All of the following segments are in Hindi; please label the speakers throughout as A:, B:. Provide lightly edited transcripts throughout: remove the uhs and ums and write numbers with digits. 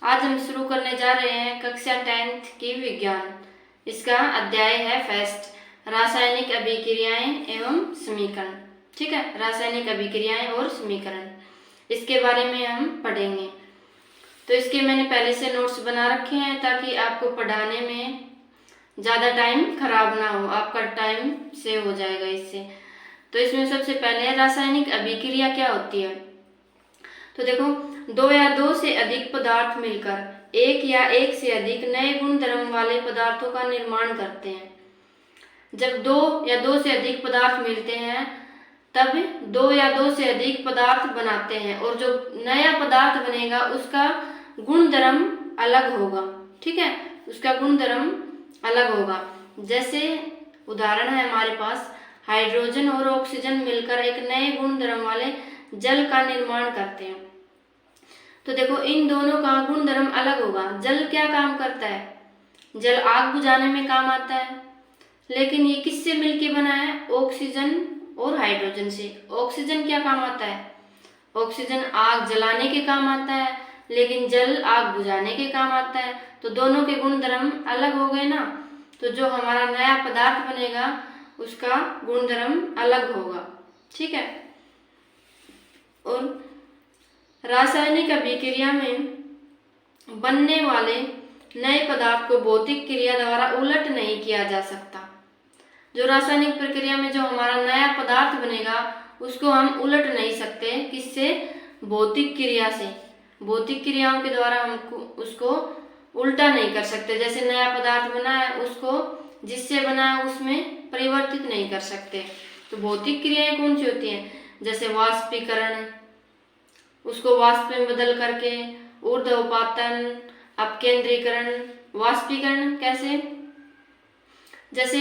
A: आज हम शुरू करने जा रहे हैं कक्षा 10th की विज्ञान। इसका अध्याय है फेस्ट, रासायनिक अभिक्रियाएं एवं समीकरण। ठीक है, रासायनिक अभिक्रियाएं और समीकरण, इसके बारे में हम पढ़ेंगे। तो इसके मैंने पहले से नोट्स बना रखे हैं ताकि आपको पढ़ाने में ज़्यादा टाइम खराब ना हो, आपका टाइम सेव हो जाएगा इससे। तो इसमें सबसे पहले रासायनिक अभिक्रिया क्या होती है। तो देखो, दो या दो से अधिक पदार्थ मिलकर एक या एक से अधिक नए गुणधर्म वाले पदार्थों का निर्माण करते हैं। जब दो या दो से अधिक पदार्थ मिलते हैं तब दो या दो से अधिक पदार्थ बनाते हैं, और जो नया पदार्थ बनेगा उसका गुणधर्म अलग होगा। ठीक है, उसका गुणधर्म अलग होगा। जैसे उदाहरण है हमारे पास, हाइड्रोजन और ऑक्सीजन मिलकर एक नए गुणधर्म वाले जल का निर्माण करते हैं। तो देखो, इन दोनों का गुणधर्म अलग होगा। जल क्या काम करता है? जल आग बुझाने में काम आता है, लेकिन ये किससे मिलके बना है? ऑक्सीजन और हाइड्रोजन से। ऑक्सीजन क्या काम आता है? ऑक्सीजन आग जलाने के काम आता है, लेकिन जल आग बुझाने के काम आता है। तो दोनों के गुणधर्म अलग हो गए ना। तो जो हमारा नया पदार्थ बनेगा उसका गुणधर्म अलग होगा। ठीक है, और रासायनिक अभिक्रिया में बनने वाले नए पदार्थ को भौतिक क्रिया द्वारा उलट नहीं किया जा सकता। जो रासायनिक प्रक्रिया में जो हमारा नया पदार्थ बनेगा उसको हम उलट नहीं सकते। किससे? भौतिक क्रिया से। भौतिक क्रियाओं के द्वारा हम उसको उल्टा नहीं कर सकते। जैसे नया पदार्थ बना है, उसको जिससे बना है उसमें परिवर्तित नहीं कर सकते। तो भौतिक क्रियाएं कौन सी होती हैं? जैसे वाष्पीकरण, उसको वाष्प में बदल करके, ऊर्ध्वपातन, अपकेंद्रीकरण, वाष्पीकरण। कैसे? जैसे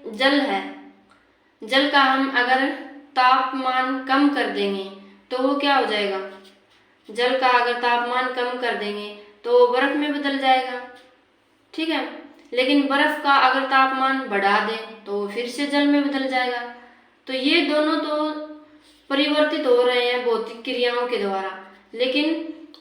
A: जल है, जल का हम अगर तापमान कम कर देंगे तो वो क्या हो जाएगा? जल का अगर तापमान कम कर देंगे तो वो बर्फ में बदल जाएगा। ठीक है, लेकिन बर्फ का अगर तापमान बढ़ा दें तो फिर से जल में बदल जाएगा। तो ये दोनों तो परिवर्तित हो रहे हैं भौतिक क्रियाओं के द्वारा, लेकिन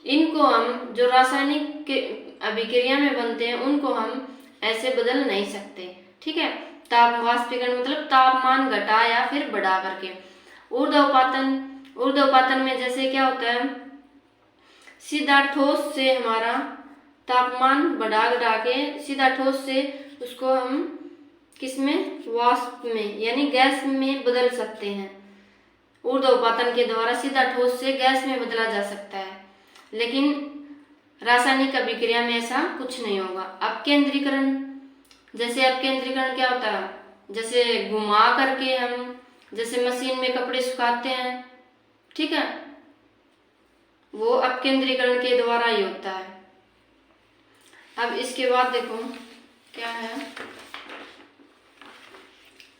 A: इनको हम जो रासायनिक अभिक्रिया में बनते हैं उनको हम ऐसे बदल नहीं सकते। ठीक है, वाष्पीकरण मतलब तापमान घटा या फिर बढ़ा करके। ऊर्ध्वपातन में जैसे क्या होता है, सीधा ठोस से हमारा तापमान बढ़ा घटा के सीधा ठोस से उसको हम किसमें? वाष्प में यानी गैस में बदल सकते हैं। ऊर्ध्वपातन के द्वारा सीधा ठोस से गैस में बदला जा सकता है, लेकिन रासायनिक अभिक्रिया में ऐसा कुछ नहीं होगा। अपकेंद्रीकरण, जैसे अपकेंद्रीकरण क्या होता है? जैसे घुमा करके हम जैसे मशीन में कपड़े सुखाते हैं, ठीक है, वो अपकेंद्रीकरण के द्वारा ही होता है। अब इसके बाद देखो क्या है,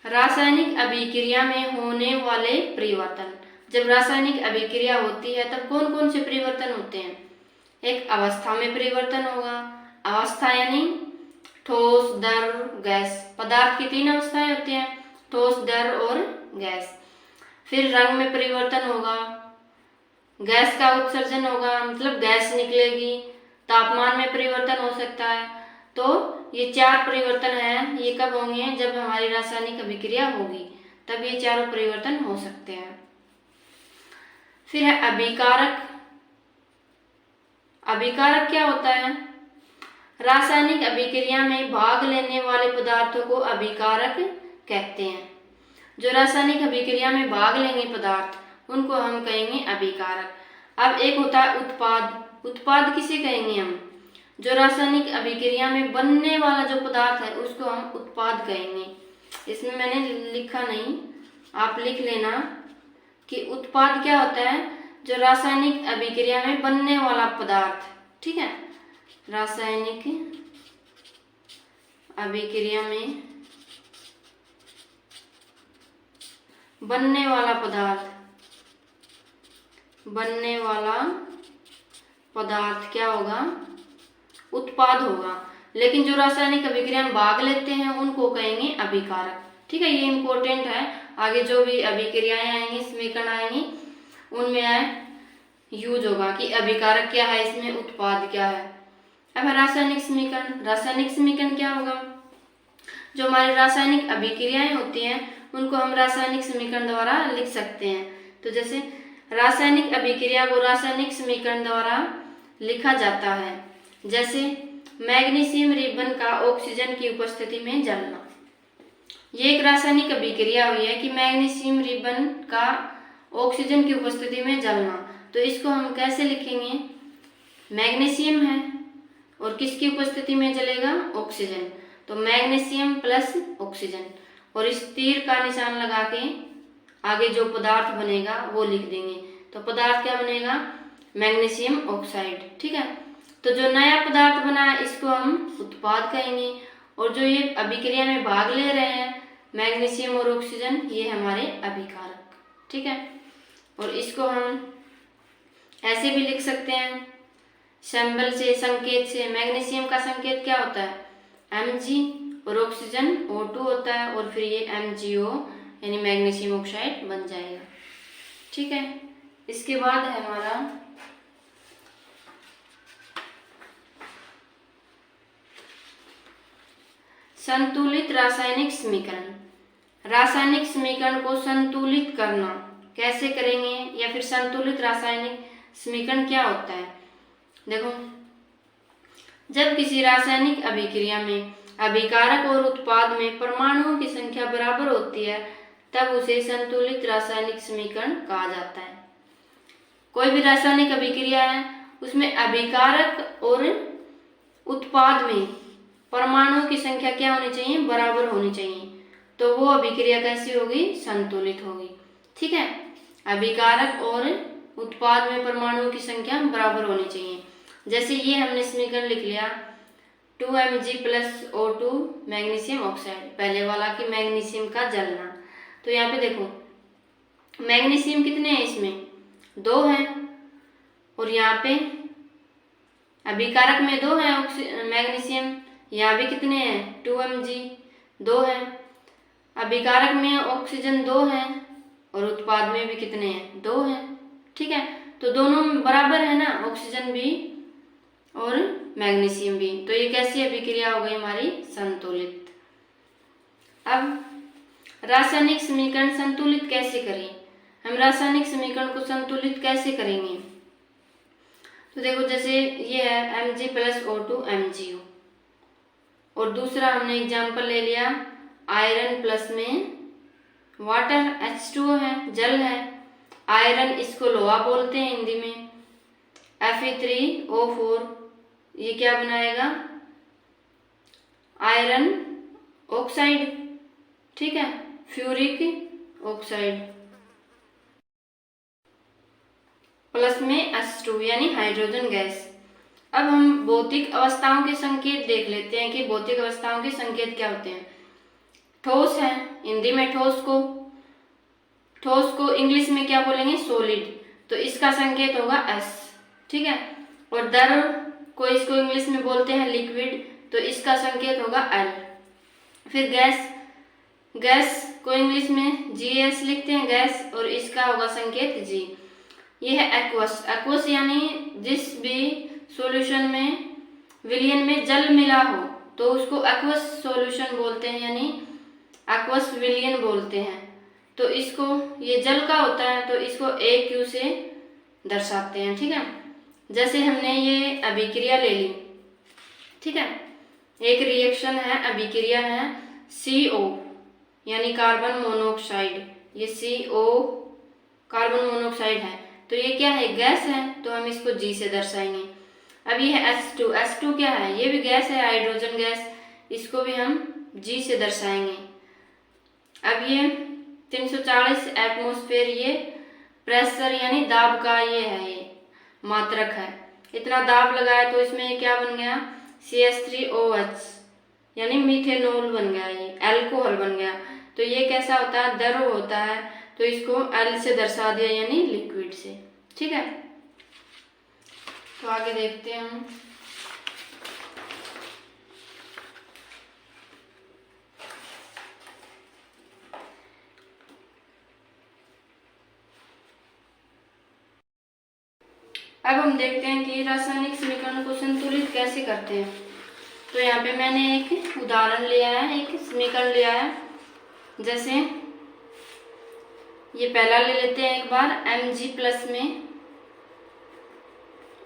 A: रासायनिक अभिक्रिया में होने वाले परिवर्तन। जब रासायनिक अभिक्रिया होती है तब कौन कौन से परिवर्तन होते हैं? एक अवस्था में परिवर्तन होगा। अवस्था यानी ठोस, द्रव, गैस। पदार्थ की 3 अवस्थाएं होती हैं, ठोस, द्रव और गैस। फिर रंग में परिवर्तन होगा, गैस का उत्सर्जन होगा, मतलब गैस निकलेगी। तापमान में परिवर्तन हो सकता है। तो ये 4 परिवर्तन हैं। ये कब होंगे? जब हमारी रासायनिक अभिक्रिया होगी, तब ये चारों परिवर्तन हो सकते हैं। फिर है अभिकारक। अभिकारक क्या होता है? रासायनिक अभिक्रिया में भाग लेने वाले पदार्थों को अभिकारक कहते हैं। जो रासायनिक अभिक्रिया में भाग लेंगे पदार्थ, उनको हम कहेंगे अभिकारक। अब एक होता है उत्पाद। उत्पाद किसे कहेंगे हम? जो रासायनिक अभिक्रिया में बनने वाला जो पदार्थ है उसको हम उत्पाद कहेंगे। इसमें मैंने लिखा नहीं, आप लिख लेना कि उत्पाद क्या होता है? जो रासायनिक अभिक्रिया में बनने वाला पदार्थ। ठीक है, रासायनिक अभिक्रिया में बनने वाला पदार्थ, बनने वाला पदार्थ क्या होगा? उत्पाद होगा। लेकिन जो रासायनिक अभिक्रिया में भाग लेते हैं उनको कहेंगे अभिकारक। ठीक है, ये इंपॉर्टेंट है। आगे जो भी अभिक्रियाएं आएंगी, समीकरण आएंगी, उनमें यूज होगा कि अभिकारक क्या है, इसमें उत्पाद क्या है। अब रासायनिक समीकरण क्या होगा? जो हमारी रासायनिक अभिक्रियाएं होती हैं उनको हम रासायनिक समीकरण द्वारा लिख सकते हैं। तो जैसे रासायनिक अभिक्रिया को रासायनिक समीकरण द्वारा लिखा जाता है, जैसे मैग्नीशियम रिबन का ऑक्सीजन की उपस्थिति में जलना। ये एक रासायनिक अभिक्रिया हुई है कि मैग्नीशियम रिबन का ऑक्सीजन की उपस्थिति में जलना। तो इसको हम कैसे लिखेंगे? मैग्नीशियम है और किसकी उपस्थिति में जलेगा? ऑक्सीजन। तो मैग्नीशियम प्लस ऑक्सीजन, और इस तीर का निशान लगा के आगे जो पदार्थ बनेगा वो लिख देंगे। तो पदार्थ क्या बनेगा? Magnesium oxide. ठीक है। तो जो नया पदार्थ बना है इसको हम उत्पाद कहेंगे, और जो ये अभिक्रिया में भाग ले रहे हैं मैग्नीशियम और ऑक्सीजन, ये हमारे अभिकारक। ठीक है। और इसको हम ऐसे भी लिख सकते हैं सिंबल से, संकेत से। मैग्नीशियम का संकेत क्या होता है? Mg, और ऑक्सीजन O2 होता है, और फिर ये MgO यानी मैग्नीशियम ऑक्साइड बन जाएगा। ठीक है। इसके बाद है हमारा संतुलित रासायनिक समीकरण। रासायनिक समीकरण को संतुलित करना कैसे करेंगे, या फिर संतुलित रासायनिक समीकरण क्या होता है? देखो, जब किसी रासायनिक अभिक्रिया में अभिकारक और उत्पाद में परमाणुओं की संख्या बराबर होती है तब उसे संतुलित रासायनिक समीकरण कहा जाता है। कोई भी रासायनिक अभिक्रिया है उसमें अभिकारक और उत्पाद में परमाणुओं की संख्या क्या होनी चाहिए? बराबर होनी चाहिए। तो वो अभिक्रिया कैसी होगी? संतुलित होगी। ठीक है। अभिकारक और उत्पाद में परमाणुओं की संख्या बराबर होनी चाहिए। जैसे ये हमने समीकरण लिख लिया 2Mg + O2 मैग्नीशियम ऑक्साइड, पहले वाला कि मैग्नीशियम का जलना। तो यहाँ पे देखो मैग्नीशियम कितने हैं? इसमें 2 हैं, और यहाँ पे अभिकारक में 2 हैं मैग्नीशियम, यहाँ भी कितने हैं? 2Mg 2 हैं। अभिकारक में ऑक्सीजन 2 हैं, और उत्पाद में भी कितने हैं? 2 हैं। ठीक है। तो दोनों बराबर है ना, ऑक्सीजन भी और मैग्नीशियम भी। तो ये कैसी अभिक्रिया हो गई? हमारी संतुलित। अब रासायनिक समीकरण संतुलित कैसे करें? हम रासायनिक समीकरण को संतुलित कैसे करेंगे? तो देखो, जैसे ये है Mg + O2 MgO, और दूसरा हमने एग्जाम्पल ले लिया आयरन प्लस में वाटर H2O है, जल है। आयरन इसको लोहा बोलते हैं हिंदी में। Fe3O4, ये क्या बनाएगा? Iron oxide. ठीक है। फ्यूरिक ऑक्साइड प्लस में H2 यानी हाइड्रोजन गैस। अब हम भौतिक अवस्थाओं के संकेत देख लेते हैं कि भौतिक अवस्थाओं के संकेत क्या होते हैं। ठोस है, हिंदी में ठोस को इंग्लिश में क्या बोलेंगे? सॉलिड। तो इसका संकेत होगा S। ठीक है। और द्रव को इसको इंग्लिश में बोलते हैं लिक्विड, तो इसका संकेत होगा L। फिर गैस को इंग्लिश में GS लिखते हैं, गैस, और इसका होगा संकेत G। ये है एक्वस यानी जिस भी सॉल्यूशन में विलयन में जल मिला हो तो उसको एक्वस सॉल्यूशन बोलते हैं, यानी एक्वस विलयन बोलते हैं। तो इसको, ये जल का होता है तो इसको AQ से दर्शाते हैं। ठीक है। जैसे हमने ये अभिक्रिया ले ली। ठीक है। एक रिएक्शन है, अभिक्रिया है CO यानी कार्बन मोनोऑक्साइड। ये CO कार्बन मोनोऑक्साइड है, तो ये क्या है? गैस है, तो हम इसको G से दर्शाएंगे। अब ये है H2 क्या है? ये भी गैस है, हाइड्रोजन गैस, इसको भी हम G से दर्शाएंगे। अब ये 340 एटमॉस्फेयर, ये प्रेशर यानी दाब का ये है, ये मात्रक है। इतना दाब लगाया तो इसमें क्या बन गया? CH3OH यानी मीथेनॉल बन गया, ये अल्कोहल बन गया। तो ये कैसा होता है? द्रव होता है, तो इसको L से दर्शा दिया यानी लिक्विड से। ठीक है। तो आगे देखते हैं हम। अब हम देखते हैं कि रासायनिक समीकरण को संतुलित कैसे करते हैं। तो यहाँ पे मैंने एक उदाहरण लिया है, एक समीकरण लिया है। जैसे ये पहला ले लेते हैं एक बार, Mg प्लस में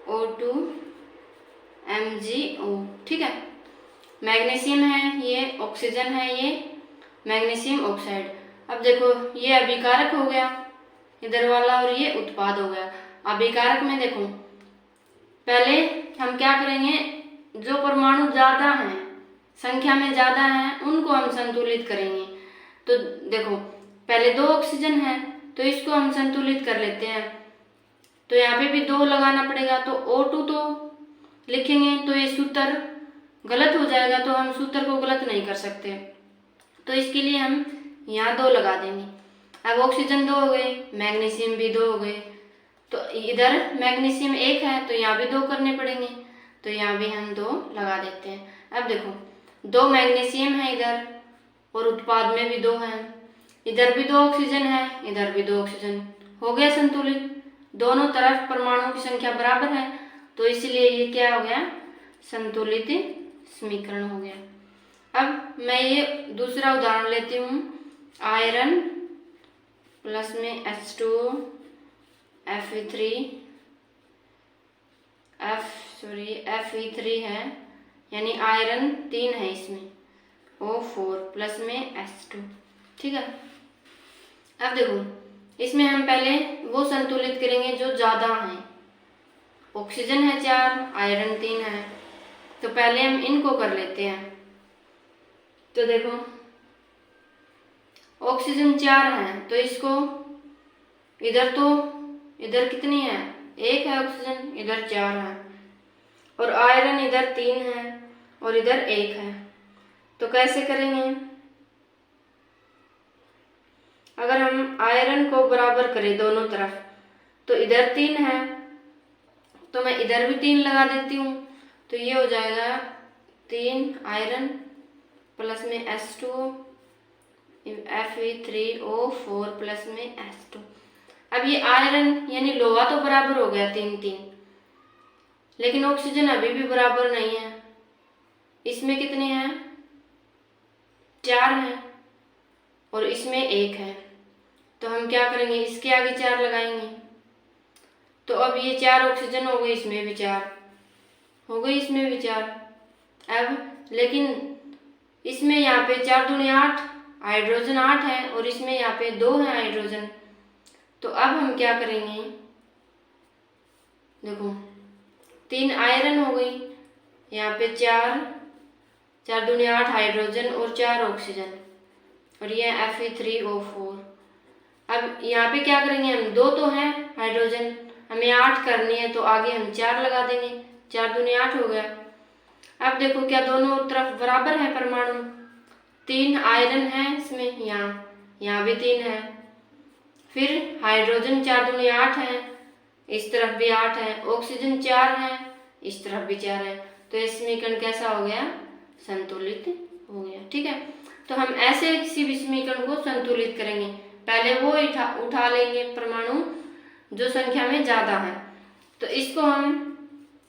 A: O2 MgO, ठीक है। मैग्नीशियम है, ये ऑक्सीजन है, ये मैग्नीशियम ऑक्साइड। अब देखो ये अभिकारक हो गया इधर वाला और ये उत्पाद हो गया। अभिकारक में देखो पहले हम क्या करेंगे, जो परमाणु ज्यादा हैं, संख्या में ज्यादा हैं, उनको हम संतुलित करेंगे। तो देखो पहले 2 ऑक्सीजन है तो इसको हम संतुलित कर लेते हैं। तो यहाँ पे भी 2 लगाना पड़ेगा, तो O2 तो लिखेंगे तो ये सूत्र गलत हो जाएगा, तो हम सूत्र को गलत नहीं कर सकते। तो इसके लिए हम यहाँ 2 लगा देंगे। अब ऑक्सीजन 2 हो गए, मैग्नीशियम भी 2 हो गए। तो इधर मैग्नीशियम 1 है तो यहाँ भी 2 करने पड़ेंगे, तो यहाँ भी हम 2 लगा देते हैं। अब देखो 2 मैग्नीशियम है इधर और उत्पाद में भी 2 है, इधर भी 2 ऑक्सीजन है, इधर भी 2 ऑक्सीजन, हो गया संतुलित। दोनों तरफ परमाणुओं की संख्या बराबर है, तो इसलिए ये क्या हो गया, संतुलित समीकरण हो गया। अब मैं ये दूसरा उदाहरण लेती हूँ, आयरन प्लस में H2O Fe3 है, यानी आयरन 3 है इसमें, O4 प्लस में H2, ठीक है। अब देखो इसमें हम पहले वो संतुलित करेंगे जो ज्यादा हैं। ऑक्सीजन है 4, आयरन 3 है, तो पहले हम इनको कर लेते हैं। तो देखो ऑक्सीजन 4 है तो इसको इधर कितनी है, 1 है ऑक्सीजन, इधर 4 है, और आयरन इधर 3 है और इधर 1 है। तो कैसे करेंगे, अगर हम आयरन को बराबर करें दोनों तरफ, तो इधर 3 है तो मैं इधर भी 3 लगा देती हूँ, तो ये हो जाएगा 3 आयरन प्लस में H2 Fe3O4 प्लस में H2। अब ये आयरन यानी लोहा तो बराबर हो गया 3-3, लेकिन ऑक्सीजन अभी भी बराबर नहीं है। इसमें कितने हैं, 4 हैं और इसमें 1 है, तो हम क्या करेंगे, इसके आगे 4 लगाएंगे। तो अब ये 4 ऑक्सीजन हो गई, इसमें भी 4 हो गई, इसमें भी 4। अब लेकिन इसमें यहाँ पे 4 दूनी 8, हाइड्रोजन 8 है और इसमें यहाँ पे 2 है हाइड्रोजन। तो अब हम क्या करेंगे, देखो 3 आयरन हो गई, यहाँ पे 4 दूनी 8 हाइड्रोजन और 4 ऑक्सीजन, और ये Fe3O4। अब यहाँ पे क्या करेंगे, हम 2 तो हैं हाइड्रोजन, हमें 8 करनी है, तो आगे हम 4 लगा देंगे, 4 दूनी 8 हो गया। अब देखो क्या दोनों तरफ बराबर है परमाणु, 3 आयरन है इसमें, यहाँ भी 3 है, फिर हाइड्रोजन 4 दूनी 8 है, इस तरफ भी 8 है, ऑक्सीजन 4 है, इस तरफ भी 4 है, तो ये समीकरण कैसा हो गया, संतुलित हो गया, ठीक है। तो हम ऐसे किसी भी समीकरण को संतुलित करेंगे, पहले वो उठा लेंगे परमाणु जो संख्या में ज्यादा है। तो इसको हम,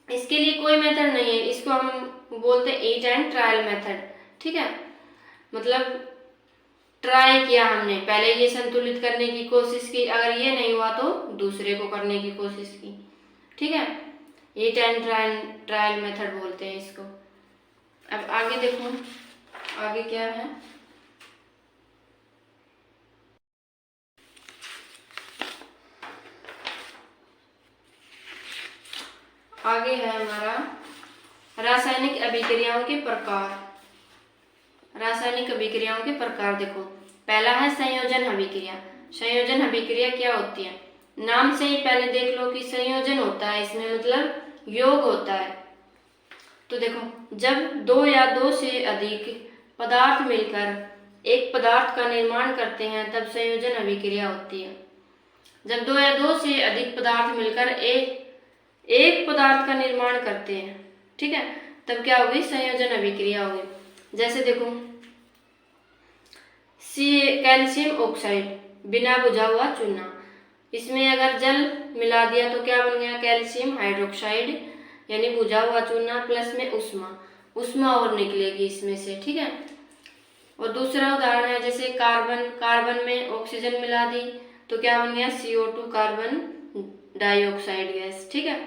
A: इसके लिए कोई मेथड नहीं है, इसको हम बोलते हैं ईट एंड ट्रायल मेथड, ठीक है। मतलब ट्राई किया हमने, पहले ये संतुलित करने की कोशिश की, अगर ये नहीं हुआ तो दूसरे को करने की कोशिश की, ठीक है। ईट एंड ट्रायल मेथड बोलते हैं इसको। अब आगे देखो, आगे क्या है, आगे है हमारा रासायनिक अभिक्रियाओं के प्रकार। रासायनिक अभिक्रियाओं के प्रकार देखो, पहला है संयोजन अभिक्रिया। संयोजन अभिक्रिया क्या होती है, नाम से ही पहले देख लो कि संयोजन होता है, इसमें मतलब योग होता है। तो देखो जब 2 या 2 से अधिक पदार्थ मिलकर एक पदार्थ का निर्माण करते हैं तब संयोजन अभिक्रिया होती है। जब 2 या 2 से अधिक पदार्थ मिलकर एक पदार्थ का निर्माण करते हैं, ठीक है, तब क्या होगी, संयोजन अभिक्रिया होगी। जैसे देखो कैल्शियम ऑक्साइड, बिना बुझा हुआ चूना, इसमें अगर जल मिला दिया तो क्या बन गया, कैल्शियम हाइड्रोक्साइड यानी बुझा हुआ चूना प्लस में उष्मा और निकलेगी इसमें से, ठीक है। और दूसरा उदाहरण है जैसे कार्बन में ऑक्सीजन मिला दी तो क्या बन गया, CO2 कार्बन डाइऑक्साइड गैस, ठीक है।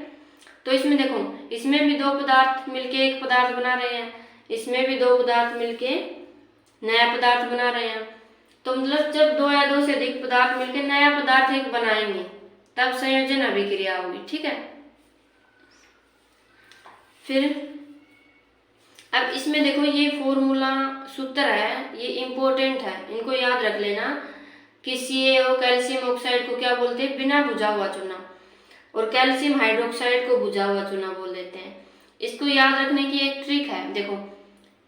A: तो इसमें देखो, इसमें भी दो पदार्थ मिलके एक पदार्थ बना रहे हैं, इसमें भी दो पदार्थ मिलके नया पदार्थ बना रहे हैं। तो मतलब जब दो या दो से अधिक पदार्थ मिलके नया पदार्थ एक बनाएंगे तब संयोजन अभिक्रिया होगी, ठीक है। फिर अब इसमें देखो ये फॉर्मूला सूत्र है, ये इम्पोर्टेंट है, इनको याद रख लेना कि CaO कैल्शियम ऑक्साइड को क्या बोलते हैं, बिना बुझा हुआ चूना, और कैल्शियम हाइड्रोक्साइड को बुझा हुआ चूना बोल देते हैं। इसको याद रखने की एक ट्रिक है, देखो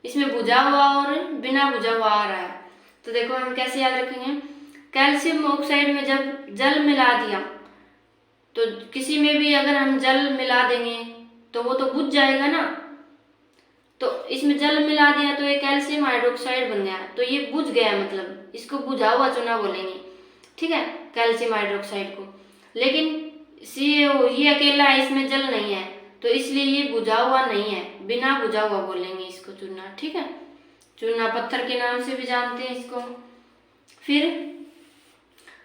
A: इसमें बुझा हुआ और बिना बुझा हुआ आ रहा है, तो देखो हम कैसे याद रखेंगे। कैल्शियम ऑक्साइड में जब जल मिला दिया तो किसी में भी अगर हम जल मिला देंगे तो वो तो बुझ जाएगा ना, तो इसमें जल मिला दिया तो ये कैल्शियम हाइड्रोक्साइड बन गया, तो ये बुझ गया, मतलब इसको बुझा हुआ चूना बोलेंगे, ठीक है, कैल्शियम हाइड्रोक्साइड को। लेकिन CaO ये अकेला है, इसमें जल नहीं है, तो इसलिए ये बुझा हुआ नहीं है, बिना बुझा हुआ बोलेंगे इसको चूना, ठीक है। चूना पत्थर के नाम से भी जानते हैं इसको। फिर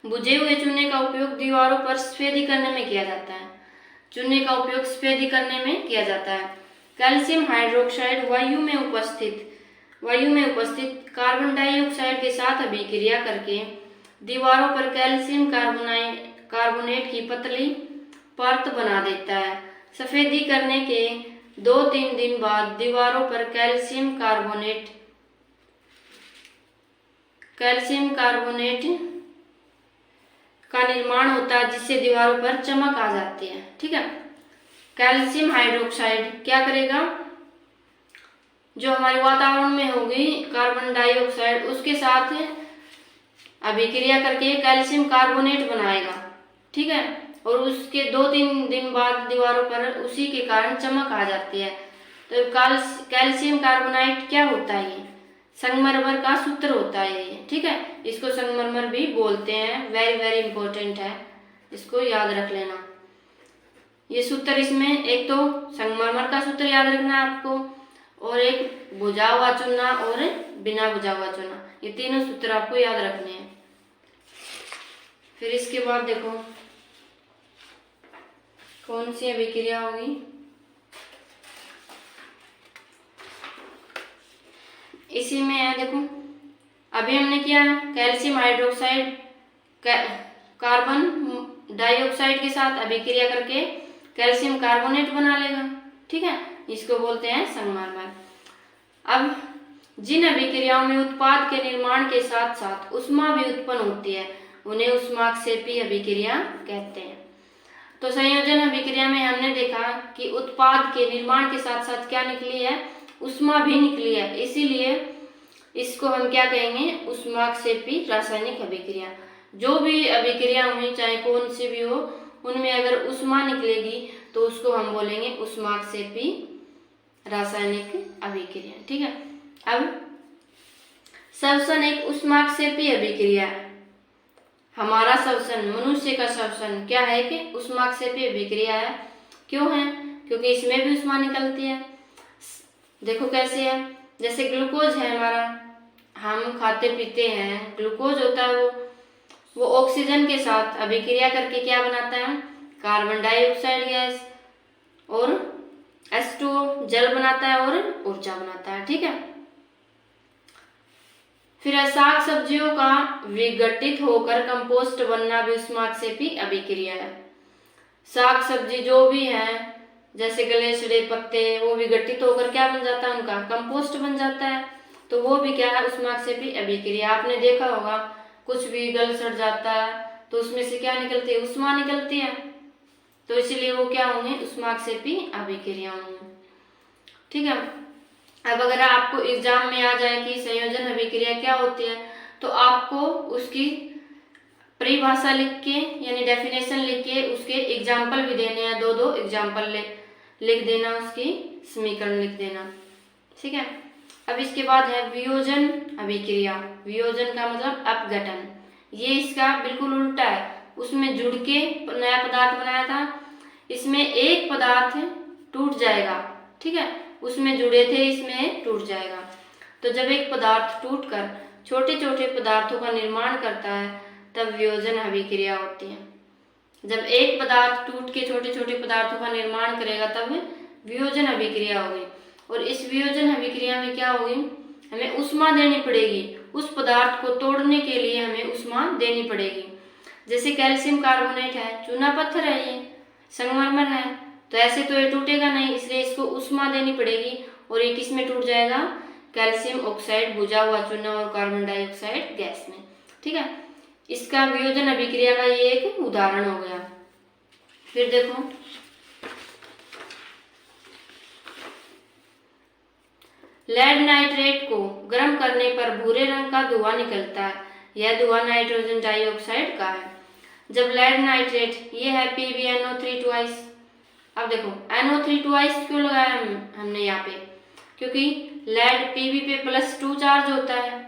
A: बुझे हुए चूने का उपयोग दीवारों पर सफेदी करने में किया जाता है, चूने का उपयोग सफेदी करने में किया जाता है। कैल्शियम हाइड्रोक्साइड वायु में उपस्थित कार्बन डाइऑक्साइड के साथ अभिक्रिया करके दीवारों पर कैल्शियम कार्बोनेट की पतली परत बना देता है। सफेदी करने के 2-3 दिन बाद दीवारों पर कैल्शियम कार्बोनेट का निर्माण होता है, जिससे दीवारों पर चमक आ जाती है, ठीक है। कैल्शियम हाइड्रोक्साइड क्या करेगा, जो हमारे वातावरण में होगी कार्बन डाइऑक्साइड, उसके साथ अभिक्रिया करके कैल्शियम कार्बोनेट बनाएगा, ठीक है, और उसके 2-3 दिन बाद दीवारों पर उसी के कारण चमक आ जाती है। तो कैल्शियम कार्बोनाइट क्या होता है, ये संगमरमर का सूत्र होता है ये, ठीक है, इसको संगमरमर भी बोलते हैं, वेरी वेरी इंपॉर्टेंट है, इसको याद रख लेना। ये सूत्र, इसमें एक तो संगमरमर का सूत्र याद रखना है आपको, और एक बुझा हुआ चूना और बिना बुझा हुआ चूना, ये तीनों सूत्र आपको याद रखने हैं। फिर इसके बाद देखो कौन सी अभिक्रिया होगी, इसी में है, देखो अभी हमने किया कैल्शियम हाइड्रोक्साइड कार्बन डाइऑक्साइड के साथ अभिक्रिया करके कैल्शियम कार्बोनेट बना लेगा, ठीक है, इसको बोलते हैं संगमरमर। अब जिन अभिक्रियाओं में उत्पाद के निर्माण के साथ साथ उष्मा भी उत्पन्न होती है उन्हें ऊष्माक्षेपी अभिक्रिया कहते हैं। तो संयोजन अभिक्रिया में हमने देखा कि उत्पाद के निर्माण के साथ साथ क्या निकली है, उष्मा भी निकली है, इसीलिए इसको हम क्या कहेंगे, ऊष्माक्षेपी रासायनिक अभिक्रिया। जो भी अभिक्रिया हुई चाहे कौन सी भी हो, उनमें अगर उष्मा निकलेगी तो उसको हम बोलेंगे ऊष्माक्षेपी रासायनिक अभिक्रिया, ठीक है। अब श्वसन एक ऊष्माक्षेपी अभिक्रिया है। हमारा श्वसन, मनुष्य का श्वसन क्या है कि ऊष्माक्षेपी अभिक्रिया है। क्यों है, क्योंकि इसमें भी उष्मा निकलती है। देखो कैसे है, जैसे ग्लूकोज है हमारा, हम खाते पीते हैं, ग्लूकोज होता है वो ऑक्सीजन के साथ अभिक्रिया करके क्या बनाता है, कार्बन डाइऑक्साइड गैस, और H2O जल बनाता है और ऊर्जा बनाता है, ठीक है। फिर साग सब्जियों का विघटित होकर कंपोस्ट बनना भी ऊष्माक्षेपी अभिक्रिया है। साग सब्जी जो भी है, जैसे गले सड़े पत्ते, वो विघटित होकर क्या बन जाता है, उनका कंपोस्ट बन जाता है, तो वो भी क्या है, ऊष्माक्षेपी अभिक्रिया। आपने देखा होगा कुछ भी गल सड़ जाता है तो उसमें से क्या निकलती है, उष्मा निकलती है, तो इसीलिए वो क्या होंगे, ऊष्माक्षेपी अभिक्रिया होंगे, ठीक है। अब अगर आपको एग्जाम में आ जाए कि संयोजन अभिक्रिया क्या होती है, तो आपको उसकी परिभाषा लिख के यानी डेफिनेशन लिख के उसके एग्जाम्पल भी देने हैं, 2 एग्जाम्पल लिख देना, उसकी समीकरण लिख देना, ठीक है। अब इसके बाद है वियोजन अभिक्रिया। वियोजन का मतलब अपघटन, ये इसका बिल्कुल उल्टा है। उसमें जुड़ के नया पदार्थ बनाया था। इसमें एक पदार्थ टूट जाएगा, ठीक है, उसमें जुड़े थे, इसमें टूट जाएगा। तो जब एक पदार्थ टूटकर छोटे छोटे पदार्थों का निर्माण करता है तब वियोजन अभिक्रिया होती है। जब एक पदार्थ टूट के छोटे छोटे पदार्थों का निर्माण करेगा तब वियोजन अभिक्रिया होगी। और इस वियोजन अभिक्रिया में क्या होगी, हमें ऊष्मा देनी पड़ेगी। उस पदार्थ को तोड़ने के लिए हमें ऊष्मा देनी पड़ेगी। जैसे कैल्शियम कार्बोनेट है, चूना पत्थर है, ये संगमरमर है, तो ऐसे तो ये टूटेगा नहीं, इसलिए इसको ऊष्मा देनी पड़ेगी। और ये किस में टूट जाएगा, कैल्शियम ऑक्साइड, बुझा हुआ चूना और कार्बन डाइऑक्साइड गैस में, ठीक है। इसका वियोजन अभिक्रिया का ये एक उदाहरण हो गया। फिर देखो, लेड नाइट्रेट को गर्म करने पर भूरे रंग का धुआं निकलता है। यह धुआं नाइट्रोजन डाइऑक्साइड का है। जब लेड नाइट्रेट, ये है PbNO3 ट्वाइस। अब देखो NO3 ट्वाइस क्यों लगाया हमने यहाँ पे, क्योंकि लेड Pb पे +2 चार्ज होता है,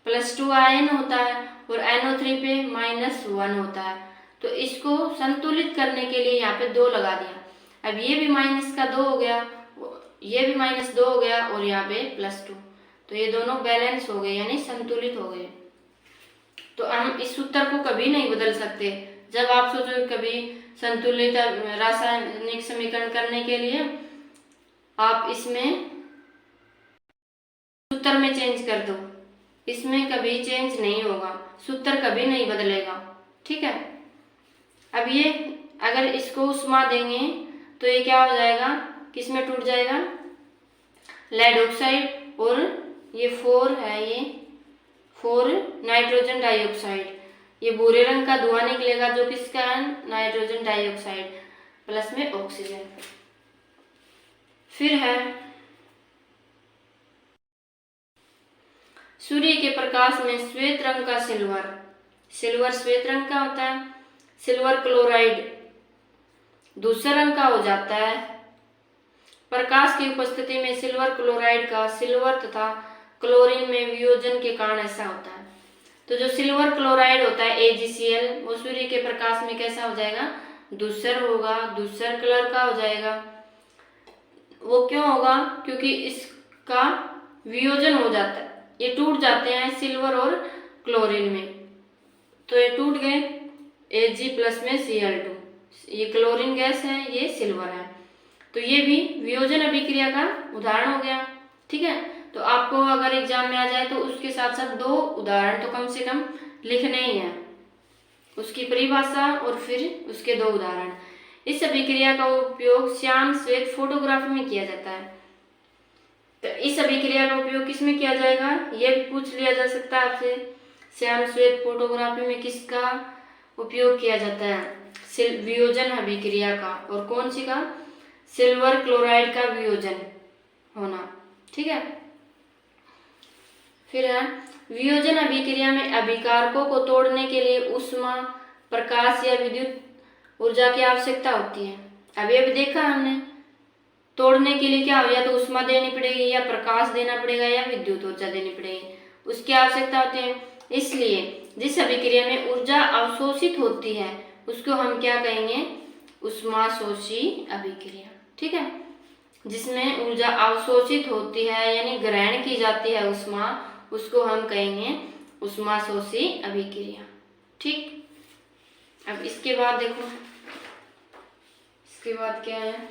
A: +2 आयन होता है, और NO3 पे -1 होता है। तो इसको संतुलित करने के लिए यहाँ पे 2 लगा दिया। अब ये भी -2 हो गया, ये भी -2 हो गया, और यहाँ पे +2, तो ये दोनों बैलेंस हो गए, यानी संतुलित हो गए। तो हम इस सूत्र को कभी नहीं बदल सकते। जब आप सोचो कभी संतुलित रासायनिक समीकरण करने के लिए, आप इसमें सूत्र में चेंज कर दो, इसमें कभी चेंज नहीं होगा, सूत्र कभी नहीं बदलेगा, ठीक है। अब ये अगर इसको ऊष्मा देंगे तो ये क्या हो जाएगा, किसमें टूट जाएगा, लेड ऑक्साइड, और ये 4 है, ये 4 नाइट्रोजन डाइऑक्साइड, ये भूरे रंग का धुआं निकलेगा जो किसका है, नाइट्रोजन डाइऑक्साइड प्लस में ऑक्सीजन। फिर है सूर्य के प्रकाश में श्वेत रंग का सिल्वर, सिल्वर श्वेत रंग का होता है। सिल्वर क्लोराइड दूसरे रंग का हो जाता है। प्रकाश की उपस्थिति में सिल्वर क्लोराइड का सिल्वर तथा क्लोरीन में वियोजन के कारण ऐसा होता है। तो जो सिल्वर क्लोराइड होता है AgCl, वो सूर्य के प्रकाश में कैसा हो जाएगा, दूसर होगा, दूसर कलर का हो जाएगा। वो क्यों होगा, क्योंकि इसका वियोजन हो जाता है, ये टूट जाते हैं सिल्वर और क्लोरीन में, तो ये टूट गए, Ag प्लस में Cl2, ये क्लोरीन गैस है, ये सिल्वर है। तो ये भी वियोजन अभिक्रिया का उदाहरण हो गया, ठीक है। तो आपको अगर एग्जाम में आ जाए तो उसके साथ साथ 2 उदाहरण तो कम से कम लिखने ही हैं, उसकी परिभाषा और फिर उसके 2 उदाहरण। इस अभिक्रिया का उपयोग श्याम श्वेत फोटोग्राफी में किया जाता है। तो इस अभिक्रिया का उपयोग किस में किया जाएगा, ये भी पूछ लिया जा सकता है आपसे, श्याम श्वेत फोटोग्राफी में किसका उपयोग किया जाता है, वियोजन अभिक्रिया का, और कौन सी का, सिल्वर क्लोराइड का वियोजन होना, ठीक है। फिर है वियोजन अभिक्रिया में अभिकारकों को तोड़ने के लिए ऊष्मा, प्रकाश या विद्युत ऊर्जा की आवश्यकता होती है। अभी देखा हमने, तोड़ने के लिए क्या हो, या तो ऊष्मा देनी पड़ेगी, या प्रकाश देना पड़ेगा, या विद्युत ऊर्जा देनी पड़ेगी, उसकी आवश्यकता होती है। इसलिए जिस अभिक्रिया में ऊर्जा अवशोषित होती है उसको हम क्या कहेंगे, ऊष्माशोषी अभिक्रिया, ठीक है। जिसमें ऊर्जा अवशोषित होती है यानी ग्रहण की जाती है ऊष्मा, उसको हम कहेंगे ऊष्माशोषी अभिक्रिया, ठीक। अब इसके बाद देखो, इसके बाद क्या है,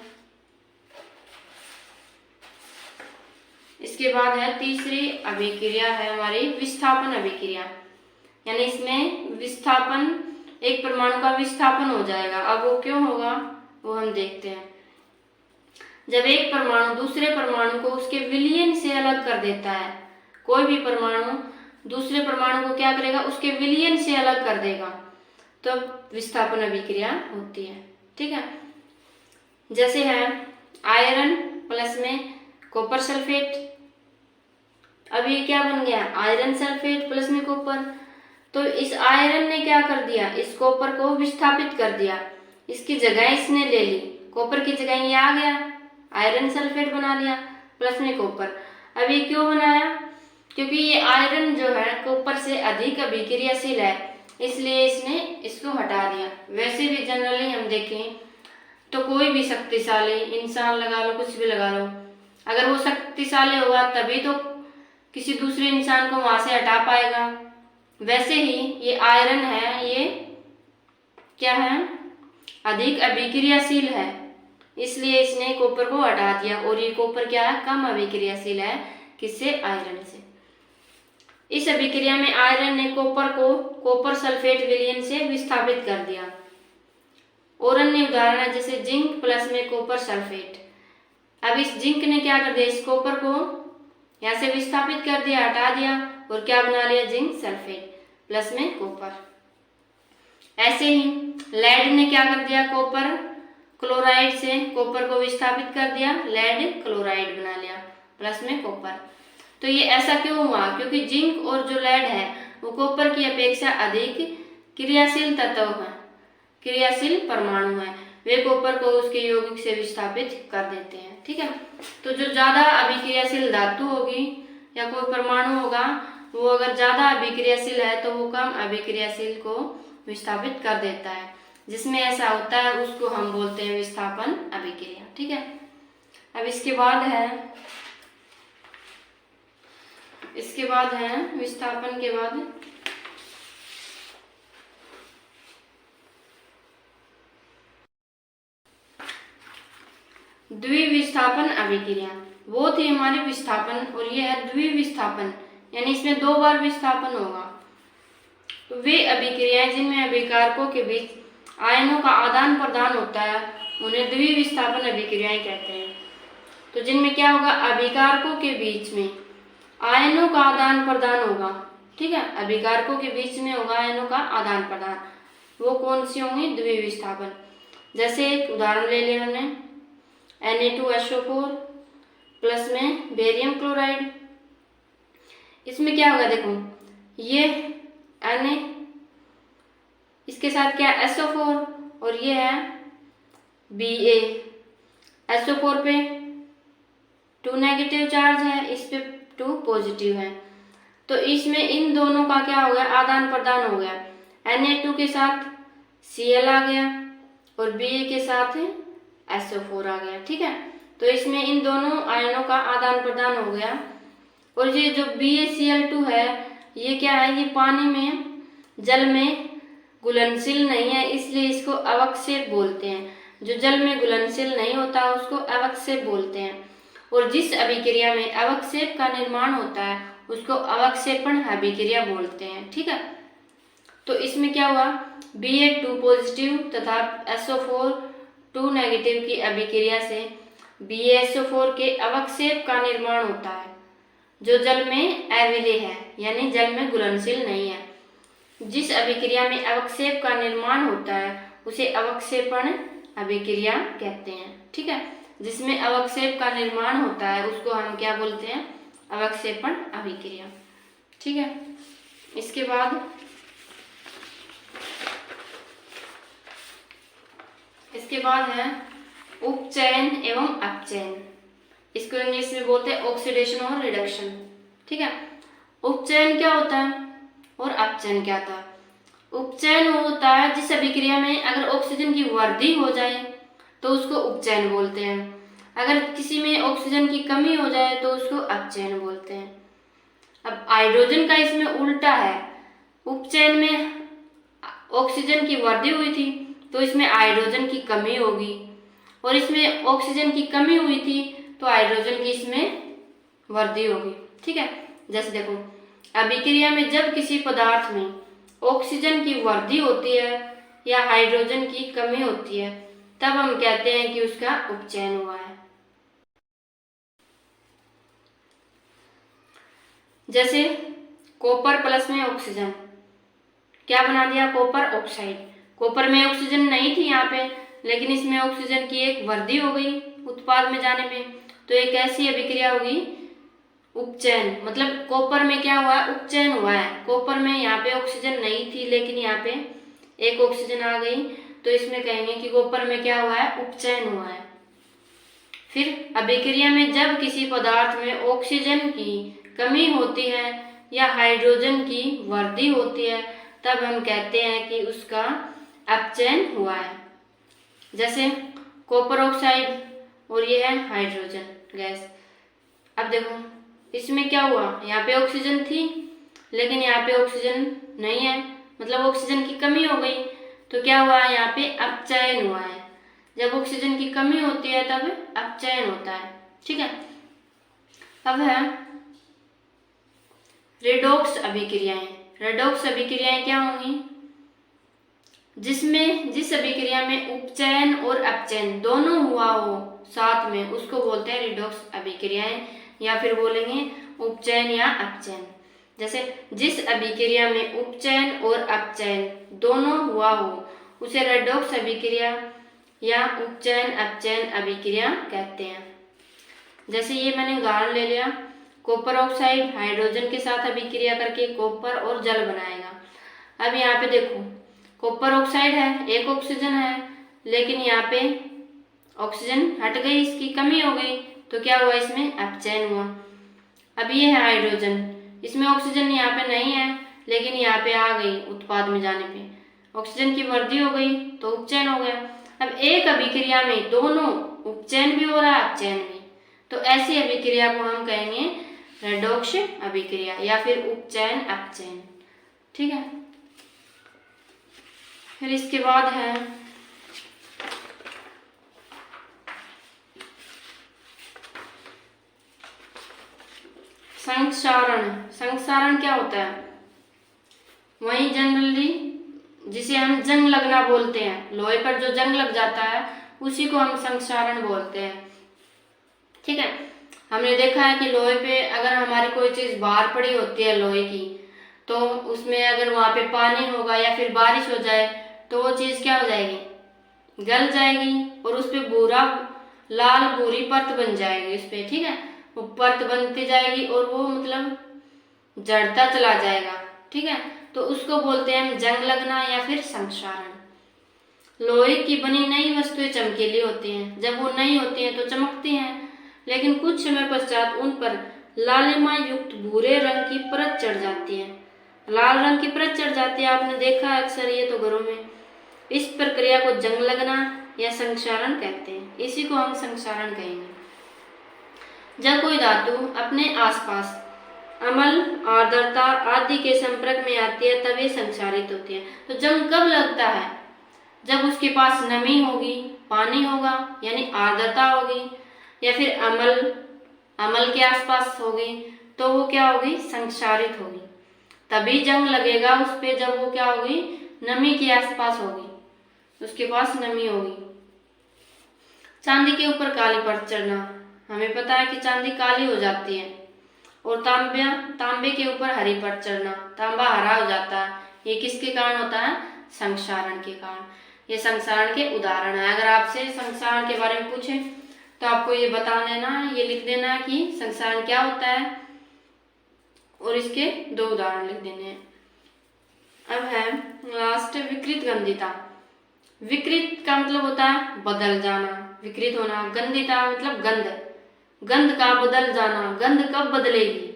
A: इसके बाद है तीसरी अभिक्रिया है हमारी विस्थापन अभिक्रिया, यानी इसमें विस्थापन, एक परमाणु का विस्थापन हो जाएगा। अब वो क्यों होगा वो हम देखते हैं। जब एक परमाणु दूसरे परमाणु को उसके विलयन से अलग कर देता है, कोई भी परमाणु दूसरे परमाणु को क्या करेगा, उसके विलयन से अलग कर देगा, तो विस्थापन अभिक्रिया होती है, ठीक है। जैसे है आयरन प्लस में कॉपर सल्फेट, अब ये क्या बन गया, आयरन सल्फेट प्लस में कॉपर। तो इस आयरन ने क्या कर दिया, इस कॉपर को विस्थापित कर दिया, इसकी जगह इसने ले ली, कॉपर की जगह ये आ गया, आयरन सल्फेट बना लिया प्लस में कॉपर। अब ये क्यों बनाया, क्योंकि ये आयरन जो है कॉपर से अधिक अभिक्रियाशील है, इसलिए इसने इसको हटा दिया। वैसे भी जनरली हम देखें तो कोई भी शक्तिशाली इंसान लगा लो, कुछ भी लगा लो, अगर वो शक्तिशाली होगा तभी तो किसी दूसरे इंसान को वहां से हटा पाएगा। वैसे ही ये आयरन है, ये क्या है, अधिक अभिक्रियाशील है, इसलिए इसने कॉपर को हटा दिया। और ये कॉपर क्या है, कम अभिक्रियाशील है, किससे, आयरन से। इस अभिक्रिया में आयरन ने कॉपर को कॉपर सल्फेट विलयन से विस्थापित कर दिया। और अन्य उदाहरण है जैसे जिंक प्लस में कॉपर सल्फेट। अब इस जिंक ने क्या कर दिया, इस कॉपर को यहाँ से विस्थापित कर दिया, हटा दिया, और क्या बना लिया, जिंक सल्फेट प्लस में कॉपर। ऐसे ही लेड ने क्या कर दिया, कॉपर क्लोराइड से कॉपर को विस्थापित कर दिया, लेड क्लोराइड बना लिया प्लस में कॉपर। तो ये ऐसा क्यों हुआ, क्योंकि जिंक और जो लेड है वो कॉपर की अपेक्षा अधिक क्रियाशील तत्व है, क्रियाशील परमाणु है, वे कॉपर को उसके यौगिक से विस्थापित कर देते हैं। ठीक है, तो जो ज्यादा अभिक्रियाशील धातु होगी या कोई परमाणु होगा, वो अगर ज्यादा अभिक्रियाशील है तो वो कम अभिक्रियाशील को विस्थापित कर देता है। जिसमें ऐसा होता है उसको हम बोलते हैं विस्थापन अभिक्रिया। ठीक है, अब इसके बाद है विस्थापन के बाद द्विविस्थापन अभिक्रिया। वो थी हमारी विस्थापन, और ये है द्विविस्थापन, यानी इसमें 2 बार विस्थापन होगा। तो वे अभिक्रियाएं जिनमें अभिकारकों के बीच आयनों का आदान प्रदान होता है उन्हें द्विविस्थापन अभिक्रियाएं कहते हैं। तो जिनमें क्या होगा, अभिकारकों के बीच में आयनों का आदान प्रदान होगा। ठीक है, अभिकारकों के बीच में होगा आयनों का आदान प्रदान, वो कौन सी होंगी, द्विविस्थापन। जैसे एक उदाहरण ले लिया हमने Na2SO4 प्लस में बेरियम क्लोराइड। इसमें क्या होगा, देखो ये Na, इसके साथ क्या SO4 और ये है Ba। SO4 पे 2 नेगेटिव चार्ज है, इस पे 2 पॉजिटिव है, तो इसमें इन दोनों का क्या हो गया, आदान प्रदान हो गया। Na2 के साथ Cl आ गया और Ba के साथ SO4 आ गया। ठीक है, तो इसमें इन दोनों आयनों का आदान प्रदान हो गया। और ये जो BaCl2 है, ये क्या है, ये पानी में, जल में घुलनशील नहीं है, इसलिए इसको अवक्षेप बोलते हैं। जो जल में घुलनशील नहीं होता उसको अवक्षेप बोलते हैं। और जिस अभिक्रिया में अवक्षेप का निर्माण होता है उसको अवक्षेपण अभिक्रिया बोलते हैं। ठीक है, तो इसमें क्या हुआ, Ba2 पॉजिटिव तथा SO4 2 नेगेटिव की अभिक्रिया से BaSO4 के अवक्षेप का निर्माण होता है, जो जल में अविलेय है, यानी जल में घुलनशील नहीं है। जिस अभिक्रिया में अवक्षेप का निर्माण होता है उसे अवक्षेपण अभिक्रिया कहते हैं। ठीक है, जिसमें अवक्षेप का निर्माण होता है उसको हम क्या बोलते हैं, अवक्षेपण अभिक्रिया। ठीक है, इसके बाद है उपचयन एवं अपचयन। इसको इंग्लिश में बोलते हैं ऑक्सीडेशन और रिडक्शन। ठीक है, उपचयन क्या होता है और अपचयन क्या होता है। उपचयन होता है जिस अभिक्रिया में अगर ऑक्सीजन की वृद्धि हो जाए तो उसको उपचयन बोलते हैं, अगर किसी में ऑक्सीजन की कमी हो जाए तो उसको अपचयन बोलते हैं। अब हाइड्रोजन का इसमें उल्टा है, उपचयन में ऑक्सीजन की वृद्धि हुई थी तो इसमें हाइड्रोजन की कमी होगी, और इसमें ऑक्सीजन की कमी हुई थी तो हाइड्रोजन की इसमें वृद्धि होगी। ठीक है, जैसे देखो अभिक्रिया में जब किसी पदार्थ में ऑक्सीजन की वृद्धि होती है या हाइड्रोजन की कमी होती है तब हम कहते हैं कि उसका उपचयन हुआ है। जैसे कॉपर प्लस में ऑक्सीजन, क्या बना दिया, कॉपर ऑक्साइड। कॉपर में ऑक्सीजन नहीं थी यहाँ पे, लेकिन इसमें ऑक्सीजन की एक वृद्धि हो गई उत्पाद में जाने पे, तो एक ऐसी अभिक्रिया होगी उपचयन। मतलब कॉपर में क्या हुआ है, उपचयन हुआ है। कॉपर में यहाँ पे ऑक्सीजन नहीं थी लेकिन यहाँ पे एक ऑक्सीजन आ गई, तो इसमें कहेंगे कि कॉपर में क्या हुआ है, उपचयन हुआ है। फिर अभिक्रिया में जब किसी पदार्थ में ऑक्सीजन की कमी होती है या हाइड्रोजन की वृद्धि होती है तब हम कहते हैं कि उसका अपचयन हुआ है। जैसे कॉपर ऑक्साइड और ये है हाइड्रोजन गैस। अब देखो इसमें क्या हुआ, यहाँ पे ऑक्सीजन थी लेकिन यहाँ पे ऑक्सीजन नहीं है, मतलब ऑक्सीजन की कमी हो गई। तो क्या हुआ है, यहाँ पे अपचयन हुआ है। जब ऑक्सीजन की कमी होती है तब अपचयन होता है। ठीक है। अब है रेडॉक्स अभिक्रियाएं। रेडॉक्स अभिक्रियाएं क्या होंगी, जिस अभिक्रिया में उपचयन और अपचयन दोनों हुआ हो साथ में, उसको बोलते हैं रेडॉक्स अभिक्रियाएं, या फिर बोलेंगे उपचयन या अपचयन। जैसे जिस अभिक्रिया में उपचयन और अपचयन दोनों हुआ हो उसे रेडॉक्स अभिक्रिया या उपचयन अपचयन अभिक्रिया कहते हैं। जैसे ये मैंने उदाहरण ले लिया, कॉपर ऑक्साइड हाइड्रोजन के साथ अभिक्रिया करके कॉपर और जल बनाएगा। अब यहाँ पे देखो कॉपर ऑक्साइड है, एक ऑक्सीजन है, लेकिन यहाँ पे ऑक्सीजन हट गई, इसकी कमी हो गई, तो क्या हुआ, इसमें अपचयन हुआ। अब ये है हाइड्रोजन, इसमें ऑक्सीजन यहाँ पे नहीं है लेकिन यहाँ पे आ गई, उत्पाद में जाने पे ऑक्सीजन की वृद्धि हो गई तो उपचयन हो गया। अब एक अभिक्रिया में दोनों उपचयन भी हो रहा है अपचयन भी, तो ऐसी अभिक्रिया को हम कहेंगे रेडॉक्स अभिक्रिया या फिर उपचयन अपचयन। ठीक है। फिर इसके बाद है संक्षारण। संक्षारण क्या होता है, वही जनरली जिसे हम जंग लगना बोलते हैं, लोहे पर जो जंग लग जाता है उसी को हम संक्षारण बोलते हैं। ठीक है। हमने देखा है कि लोहे पे अगर हमारी कोई चीज बाहर पड़ी होती है लोहे की, तो उसमें अगर वहां पे पानी होगा या फिर बारिश हो जाए तो वो चीज क्या हो जाएगी, गल जाएगी और उस पे भूरा लाल भूरी परत बन जाएगी उस पे। ठीक है। वो परत बनती जाएगी और वो मतलब जड़ता चला जाएगा। ठीक है। तो उसको बोलते हैं हम जंग लगना या फिर संक्षारण। लोहे की बनी नई वस्तुएं चमकीली होती हैं, जब वो नई होती हैं तो चमकती हैं, लेकिन कुछ समय पश्चात उन पर लालिमा युक्त भूरे रंग की परत चढ़ जाती है। लाल रंग की परत चढ़ जाती है, आपने देखा है अक्सर ये तो घरों में। इस प्रक्रिया को जंग लगना या संक्षारण कहते हैं, इसी को हम संक्षारण कहेंगे। जब कोई धातु अपने आसपास अम्ल आर्द्रता आदि के संपर्क में आती है तब ये संक्षारित होती है। तो जंग कब लगता है, जब उसके पास नमी होगी, पानी होगा यानी आर्द्रता होगी, या फिर अम्ल के आसपास होगी, तो वो क्या होगी, संक्षारित होगी। तभी जंग लगेगा उस पे जब वो क्या होगी, नमी के आसपास होगी, उसके पास नमी होगी। चांदी के ऊपर काली परत चढ़ना, हमें पता है कि चांदी काली हो जाती है। और तांबे के ऊपर हरी परत चढ़ना, तांबा हरा हो जाता है, ये किसके कारण होता है, संक्षारण के कारण। ये संक्षारण के उदाहरण है। अगर आपसे संक्षारण के बारे में पूछे तो आपको ये बता देना, ये लिख देना है कि संक्षारण क्या होता है और इसके दो उदाहरण लिख देने हैं। अब है लास्ट विकृत गंधिता। विकृत का मतलब होता है बदल जाना, विकृत होना। गंधिता मतलब गंध, गंध का बदल जाना। गंध कब बदलेगी,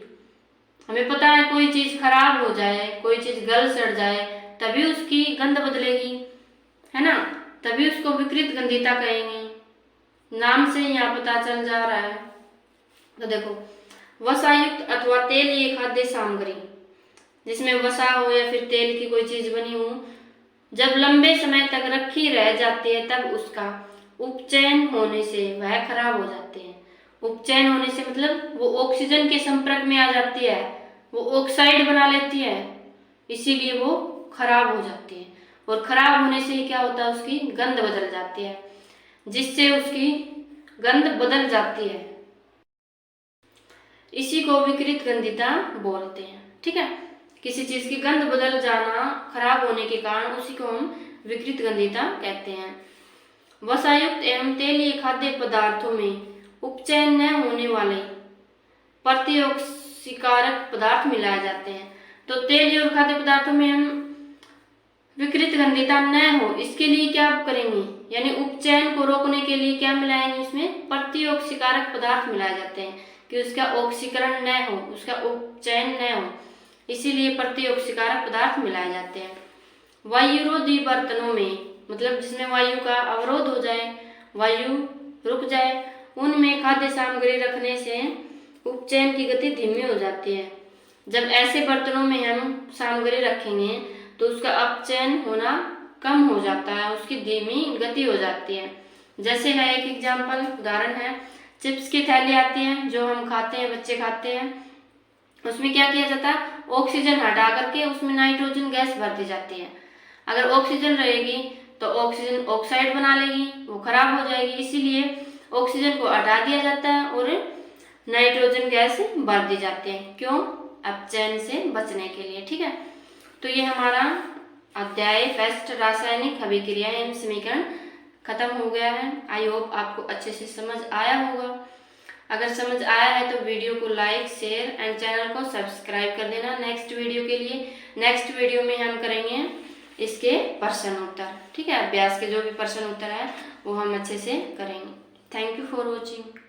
A: हमें पता है कोई चीज खराब हो जाए, कोई चीज गल सड़ जाए तभी उसकी गंध बदलेगी, है ना, तभी उसको विकृत गंधिता कहेंगे। नाम से यहाँ पता चल जा रहा है। तो देखो वसायुक्त अथवा तेलीय खाद्य सामग्री, जिसमें वसा हो या फिर तेल की कोई चीज बनी हो, जब लंबे समय तक रखी रह जाती है तब उसका उपचयन होने से वह खराब हो जाते हैं। उपचयन होने से मतलब वो ऑक्सीजन के संपर्क में आ जाती है, वो ऑक्साइड बना लेती है, इसीलिए वो खराब हो जाती है। और खराब होने से क्या होता है, उसकी गंध बदल जाती है, जिससे उसकी गंध बदल जाती है, इसी को विकृत गंधिता बोलते हैं। ठीक है। किसी चीज की गंध बदल जाना खराब होने के कारण उसी को हम विकृत गंधिता कहते हैं। वसायुक्त एवं तेलीय खाद्य पदार्थों में उपचयन न होने वाले प्रतिऑक्सीकारक पदार्थ मिलाए जाते हैं। तो तेलीय और खाद्य पदार्थों में हम विकृत गंधिता न हो इसके लिए क्या करेंगे, यानी उपचयन को रोकने के लिए क्या मिलाएंगे, उसमें प्रतिऑक्सीकारक पदार्थ मिलाए जाते हैं कि उसका ऑक्सीकरण न हो, उसका उपचयन न हो। इसीलिए प्रतिओक्सीकारक पदार्थ मिलाए जाते हैं। वायुरोधी बर्तनों में, मतलब जिसमें वायु का अवरोध हो जाए, वायु रुक जाए, उनमें खाद्य सामग्री रखने से उपचयन की गति धीमी हो जाती है। जब ऐसे बर्तनों में हम सामग्री रखेंगे तो उसका अपचयन होना कम हो जाता है, उसकी धीमी गति हो जाती है। जैसे है एक एग्जाम्पल, उदाहरण है, चिप्स की थैली आती है जो हम खाते हैं, बच्चे खाते हैं, उसमें क्या किया जाता है, ऑक्सीजन हटा करके उसमें नाइट्रोजन गैस भर दी जाती है। अगर ऑक्सीजन रहेगी तो ऑक्सीजन ऑक्साइड बना लेगी, वो खराब हो जाएगी, इसीलिए ऑक्सीजन को हटा दिया जाता है और नाइट्रोजन गैस भर दी जाती है। क्यों? अपचयन से बचने के लिए। ठीक है, तो ये हमारा अध्याय फर्स्ट रासायनिक अभिक्रियाएं एवं समीकरण खत्म हो गया है। आई होप आपको अच्छे से समझ आया होगा। अगर समझ आया है तो वीडियो को लाइक, शेयर एंड चैनल को सब्सक्राइब कर देना नेक्स्ट वीडियो के लिए। नेक्स्ट वीडियो में हम करेंगे इसके प्रश्न उत्तर। ठीक है, अभ्यास के जो भी प्रश्न उत्तर है वो हम अच्छे से करेंगे। Thank you for watching.